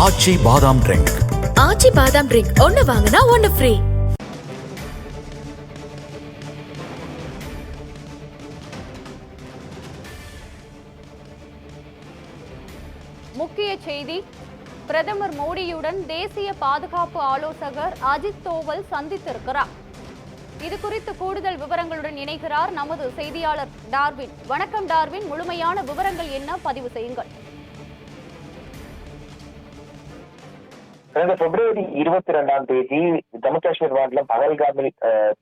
ஆச்சி பாதாம் ட்ரிங்க். ஆச்சி பாதாம் ட்ரிங்க் ஒன்னு வாங்கினா ஒன்னு ஃப்ரீ. முக்கிய செய்தி: பிரதமர் மோடியுடன் தேசிய பாதுகாப்பு ஆலோசகர் அஜித் தோவல் சந்தித்திருக்கிறார். இது குறித்து கூடுதல் விவரங்களுடன் இணைகிறார் நமது செய்தியாளர் டார்வின். வணக்கம் டார்வின், முழுமையான விவரங்கள் என்ன, பதிவு செய்யுங்கள். கடந்த பிப்ரவரி 22 ஜம்மு காஷ்மீர் மாநிலம் பகல்காமில்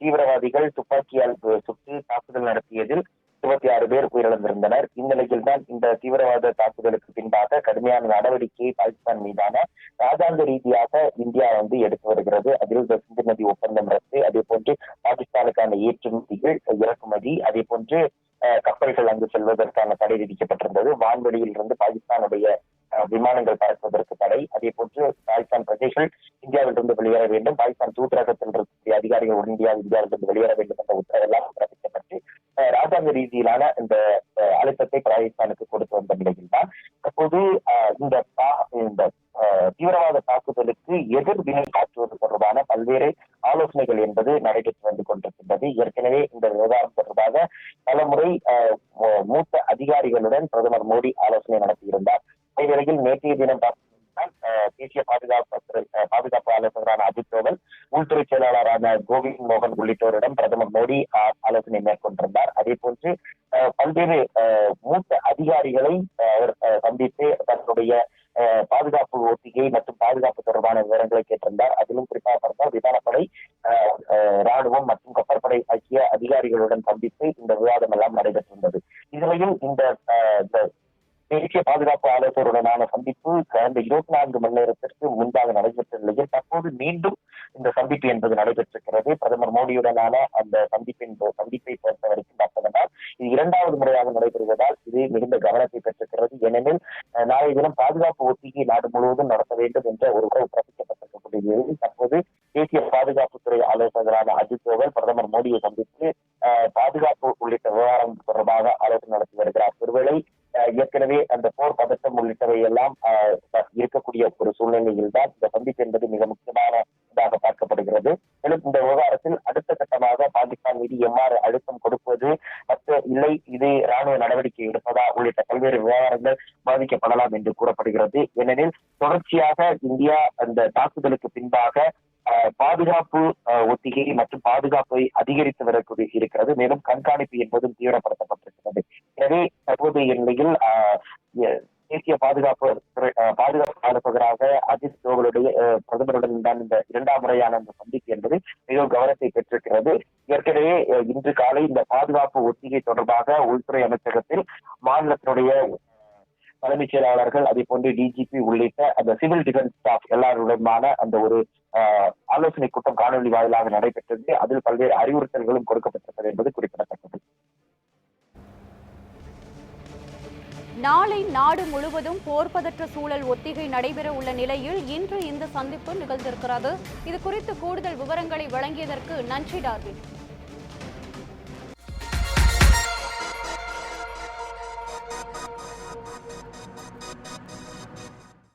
தீவிரவாதிகள் துப்பாக்கியால் சுட்டு தாக்குதல் நடத்தியதில் 26 பேர் உயிரிழந்திருந்தனர். இந்நிலையில் தான் இந்த தீவிரவாத தாக்குதலுக்கு பின்பாக கடுமையான நடவடிக்கையை பாகிஸ்தான் மீதான ராஜாங்க ரீதியாக இந்தியா எடுத்து வருகிறது. அதில் சிந்து நதி ஒப்பந்தம் ரத்து, அதே போன்று பாகிஸ்தானுக்கான ஏற்றுமதிகள் இறக்குமதி, அதே போன்று கப்பல்கள் அங்கு செல்வதற்கான தடை விதிக்கப்பட்டிருந்தது. வான்வெளியில் இருந்து பாகிஸ்தானுடைய விமானங்கள் பறக்குவதற்கு தடை, அதே போன்று பாகிஸ்தான் பிரஜைகள் இந்தியாவிலிருந்து வெளியேற வேண்டும், பாகிஸ்தான் தூதரகத்தில் இருக்கக்கூடிய அதிகாரிகள் இந்தியாவிலிருந்து வெளியேற வேண்டும் என்ற உத்தரவெல்லாம் பிறப்பிக்கப்பட்டு ராஜாங்க ரீதியிலான இந்த அழுத்தத்தை பாகிஸ்தானுக்கு கொடுத்து வந்த நிலையில் தான் தற்போது இந்த தீவிரவாத தாக்குதலுக்கு எதிர்வினை ஆற்றுவது தொடர்பான பல்வேறு ஆலோசனைகள் என்பது நடைபெற்று வந்து கொண்டிருக்கின்றது. ஏற்கனவே இந்த விவகாரம் தொடர்பாக பலமுறை மூத்த அதிகாரிகளுடன் பிரதமர் மோடி ஆலோசனை நடத்தியிருந்தார். இந்நிலையில் நேற்றைய தினம் தேசிய பாதுகாப்பு ஆலோசகரான அஜித் தோவல், உள்துறை செயலாளரான கோவிந்த் மோகன் உள்ளிட்டோரிடம் பிரதமர் மோடி ஆலோசனை மேற்கொண்டிருந்தார். அதே போன்று பல்வேறு மூத்த அதிகாரிகளை அவர் சந்தித்து தன்னுடைய பாதுகாப்பு ஒத்திகை மற்றும் பாதுகாப்பு தொடர்பான விவரங்களை கேட்டிருந்தார். அதிலும் குறிப்பாக பார்த்தால் விமானப்படை, ராணுவம் மற்றும் கப்பற்படை ஆகிய அதிகாரிகளுடன் சந்தித்து இந்த விவாதம் எல்லாம் நடைபெற்றிருந்தது. இதுவரையும் இந்த தேசிய பாதுகாப்பு ஆலோசகருடனான சந்திப்பு கடந்த 24 மணி நேரத்திற்கு முன்பாக நடைபெற்ற நிலையில் தற்போது மீண்டும் இந்த சந்திப்பு என்பது நடைபெற்றிருக்கிறது. பிரதமர் மோடியுடனான அந்த சந்திப்பை பொறுத்த வரைக்கும் பார்த்ததனால் இது 2வது முறையாக நடைபெறுவதால் இது மிகுந்த கவனத்தை பெற்றிருக்கிறது. ஏனெனில் நாளைய தினம் பாதுகாப்பு ஒத்திகை நாடு முழுவதும் நடத்த வேண்டும் என்ற ஒரு உறவு பிறப்பிக்கப்பட்டிருக்கக்கூடிய தற்போது தேசிய பாதுகாப்புத்துறை ஆலோசகரான அஜித் தோவல் பிரதமர் மோடியை சந்தித்து பாதுகாப்பு உள்ளிட்ட விவகாரம் தொடர்பாக ஆலோசனை நடத்தி வருகிறார். ஒருவேளை ஏற்கனவே அந்த போர் பதட்டம் உள்ளிட்டவை எல்லாம் இருக்கக்கூடிய ஒரு சூழ்நிலையில் தான் இந்த சந்திப்பு என்பது மிக முக்கியமானதாக பார்க்கப்படுகிறது. மேலும் இந்த விவகாரத்தில் அடுத்த கட்டமாக பாகிஸ்தான் மீது எவ்வாறு அழுத்தம் கொடுப்பது, இல்லை இது ராணுவ நடவடிக்கை எடுப்பதா உள்ளிட்ட பல்வேறு விவகாரங்கள் பாதிக்கப்படலாம் என்று கூறப்படுகிறது. ஏனெனில் தொடர்ச்சியாக இந்தியா அந்த தாக்குதலுக்கு பின்பாக பாதுகாப்பு ஒத்திகை மற்றும் பாதுகாப்பை அதிகரித்து வரக்கூடிய இருக்கிறது. மேலும் கண்காணிப்பு என்பதும் தீவிரப்படுத்தப்பட்டிருக்கிறது. எனவே தற்போதைய நிலையில் தேசிய பாதுகாப்பு ஆலோசகராக அஜித் தோவலுடைய பிரதமருடன் தான் இந்த 2ஆம் முறையான இந்த சந்திப்பு என்பது மிகவும் கவனத்தை பெற்றிருக்கிறது. ஏற்கனவே இன்று காலை இந்த பாதுகாப்பு ஒத்திகை தொடர்பாக உள்துறை அமைச்சகத்தில் மாநிலத்தினுடைய தலைமைச் செயலாளர்கள், அதே போன்று டிஜிபி உள்ளிட்ட அந்த சிவில் டிஃபென்ஸ் ஸ்டாஃப் எல்லாருடனான அந்த ஒரு ஆலோசனை கூட்டம் காணொலி வாயிலாக நடைபெற்றது. அதில் பல்வேறு அறிவுறுத்தல்களும் கொடுக்கப்பட்டிருக்கிறது என்பது குறிப்பிடத்தக்கது. நாளை நாடு முழுவதும் போர்பதற்ற சூழல் ஒத்திகை நடைபெற உள்ள நிலையில் இன்று இந்த சந்திப்பு நிகழ்ந்திருக்கிறது. இது குறித்து கூடுதல் விவரங்களை வழங்கியதற்கு நன்றி டார்வின்.